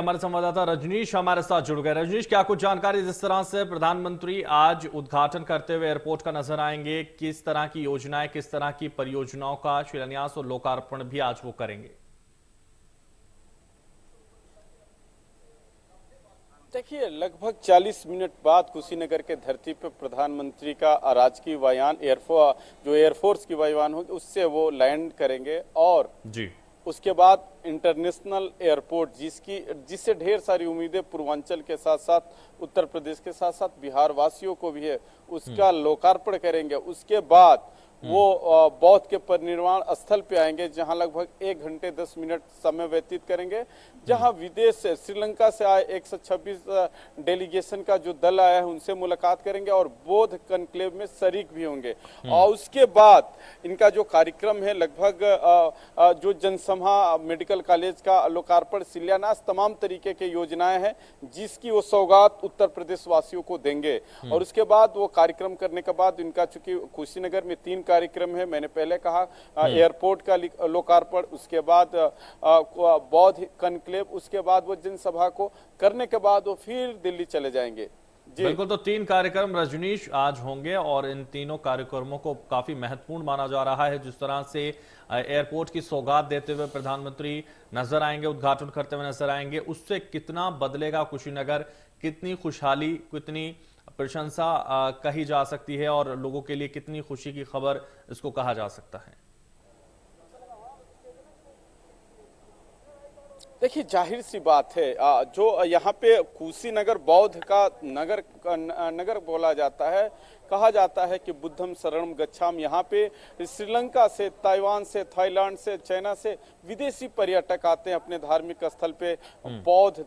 हमारे संवाददाता रजनीश हमारे साथ जुड़ गए। रजनीश, क्या कुछ जानकारी, जिस तरह से प्रधानमंत्री आज उद्घाटन करते हुए एयरपोर्ट का नजर आएंगे, किस तरह की योजनाएं, किस तरह की परियोजनाओं का शिलान्यास और लोकार्पण भी आज वो करेंगे? देखिए, लगभग 40 मिनट बाद कुशीनगर के धरती पर प्रधानमंत्री का राजकीय वायुयान जो एयरफोर्स की वायुयान होगी उससे वो लैंड करेंगे और जी। उसके बाद इंटरनेशनल एयरपोर्ट जिससे ढेर सारी उम्मीदें पूर्वांचल के साथ साथ उत्तर प्रदेश के साथ साथ बिहार वासियों को भी है, उसका लोकार्पण करेंगे। उसके बाद वो बौद्ध के परिनिर्वाण स्थल पे आएंगे, जहां लगभग 1 घंटे 10 मिनट समय व्यतीत करेंगे, जहां विदेश से श्रीलंका से आए 126 डेलीगेशन का जो दल आया है उनसे मुलाकात करेंगे और बौद्ध कनक्लेव में शरीक भी होंगे। और उसके बाद इनका जो कार्यक्रम है, लगभग जो जनसभा, मेडिकल कॉलेज का लोकार्पण, शिलान्यास, तमाम तरीके के योजनाएं हैं जिसकी वो सौगात उत्तर प्रदेश वासियों को देंगे। और उसके बाद वो कार्यक्रम करने के बाद इनका, चूंकि कुशीनगर में 3 कार्यक्रम है, मैंने पहले कहा, एयरपोर्ट का लोकार्पण, उसके बाद बौद्ध कनक्लेव, उसके बाद वो जनसभा को करने के बाद वो फिर दिल्ली चले जाएंगे। बिल्कुल, तो 3 कार्यक्रम रजनीश आज होंगे और इन तीनों कार्यक्रमों को काफी महत्वपूर्ण माना जा रहा है। जिस तरह से एयरपोर्ट की सौगात देते हुए प्रधानमंत्री नजर आएंगे, उद्घाटन करते हुए नजर आएंगे, उससे कितना बदलेगा कुशीनगर, कितनी खुशहाली, कितनी प्रशंसा कही जा सकती है और लोगों के लिए कितनी खुशी की खबर इसको कहा जा सकता है? देखिए, जाहिर सी बात है, जो यहाँ पे कुशीनगर बौद्ध का नगर बोला जाता है, कहा जाता है कि बुद्धम शरणम गच्छाम। यहाँ पे श्रीलंका से, ताइवान से, थाईलैंड से, चाइना से विदेशी पर्यटक आते हैं अपने धार्मिक स्थल पे। बौद्ध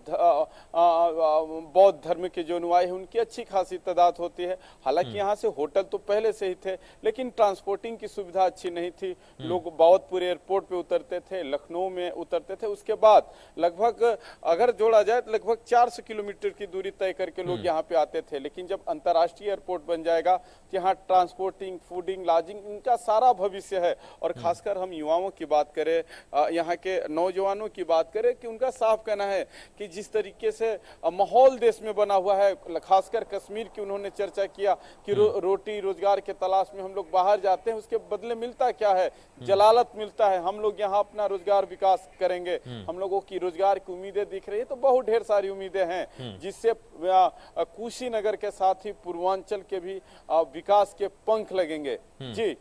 धर्म के जो अनुयायी हैं उनकी अच्छी खासी तादाद होती है। हालांकि यहाँ से होटल तो पहले से ही थे, लेकिन ट्रांसपोर्टिंग की सुविधा अच्छी नहीं थी। लोग बौद्धपुर एयरपोर्ट पे उतरते थे, लखनऊ में उतरते थे, उसके बाद लगभग, अगर जोड़ा जाए तो लगभग 400 किलोमीटर की दूरी तय करके लोग यहाँ पे आते थे। लेकिन जब अंतर्राष्ट्रीय एयरपोर्ट बन जाएगा, यहाँ ट्रांसपोर्टिंग, फूडिंग, लॉजिंग, इनका सारा भविष्य है। और खासकर हम युवाओं की बात करें, यहाँ के नौजवानों की बात करें, कि उनका साफ कहना है कि जिस तरीके से माहौल देश में बना हुआ है, खासकर कश्मीर की उन्होंने चर्चा किया कि रोटी रोजगार के तलाश में हम लोग बाहर जाते हैं, उसके बदले मिलता क्या है? जलालत मिलता है। हम लोग यहाँ अपना रोजगार विकास करेंगे, हम लोगों की रोजगार की उम्मीदें दिख रही है, तो बहुत ढेर सारी उम्मीदें हैं जिससे कुशीनगर के साथ ही पूर्वांचल के भी विकास के पंख लगेंगे। जी,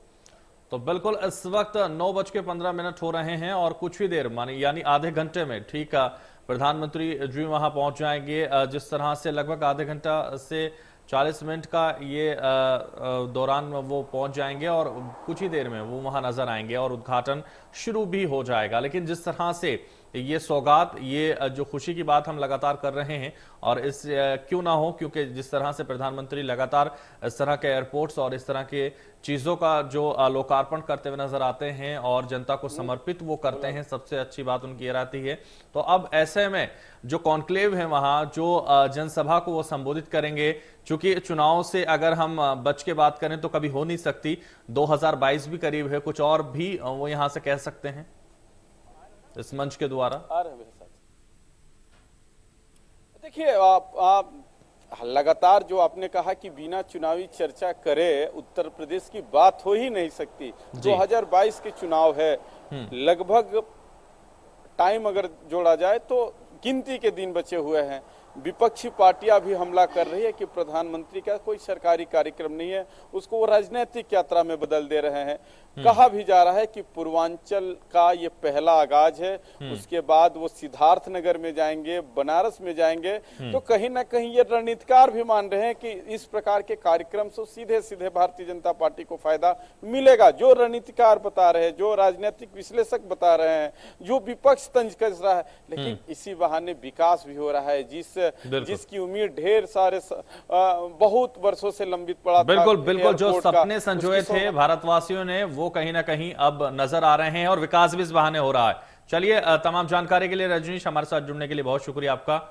तो बिल्कुल इस वक्त 9:15 हो रहे हैं और कुछ ही देर, माने यानी आधे घंटे में ठीक प्रधानमंत्री जी वहां पहुंच जाएंगे। जिस तरह से लगभग आधे घंटा से 40 मिनट का ये दौरान वो पहुंच जाएंगे और कुछ ही देर में वो वहां नजर आएंगे और उद्घाटन शुरू भी हो जाएगा। लेकिन जिस तरह से ये सौगात, ये जो खुशी की बात हम लगातार कर रहे हैं, और इस क्यों ना हो, क्योंकि जिस तरह से प्रधानमंत्री लगातार इस तरह के एयरपोर्ट्स और इस तरह के चीजों का जो लोकार्पण करते हुए नजर आते हैं और जनता को समर्पित वो करते हैं, सबसे अच्छी बात उनकी ये रहती है। तो अब ऐसे में जो कॉन्क्लेव है वहां, जो जनसभा को वो संबोधित करेंगे, चूंकि चुनाव से अगर हम बच के बात करें तो कभी हो नहीं सकती, 2022 भी करीब है, कुछ और भी वो यहां से कह सकते हैं इस मंच के द्वारा। देखिए, आप लगातार जो आपने कहा कि बिना चुनावी चर्चा करे उत्तर प्रदेश की बात हो ही नहीं सकती। 2022 के चुनाव है, लगभग टाइम अगर जोड़ा जाए तो गिनती के दिन बचे हुए हैं। विपक्षी पार्टियां भी हमला कर रही है कि प्रधानमंत्री का कोई सरकारी कार्यक्रम नहीं है, उसको वो राजनीतिक यात्रा में बदल दे रहे हैं। कहा भी जा रहा है कि पूर्वांचल का ये पहला आगाज है, उसके बाद वो सिद्धार्थ नगर में जाएंगे, बनारस में जाएंगे। तो कहीं ना कहीं ये रणनीतिकार भी मान रहे हैं कि इस प्रकार के कार्यक्रम से सीधे सीधे भारतीय जनता पार्टी को फायदा मिलेगा। जो रणनीतिकार बता रहे हैं, जो राजनीतिक विश्लेषक बता रहे हैं, जो विपक्ष तंज कस रहा है, लेकिन इसी बहाने विकास भी हो रहा है जिसकी उम्मीद ढेर सारे बहुत वर्षों से लंबित पड़ा था। बिल्कुल बिल्कुल, जो सपने संजोए थे भारतवासियों ने, वो कहीं ना कहीं अब नजर आ रहे हैं और विकास भी इस बहाने हो रहा है। चलिए, तमाम जानकारी के लिए रजनीश, हमारे साथ जुड़ने के लिए बहुत शुक्रिया आपका।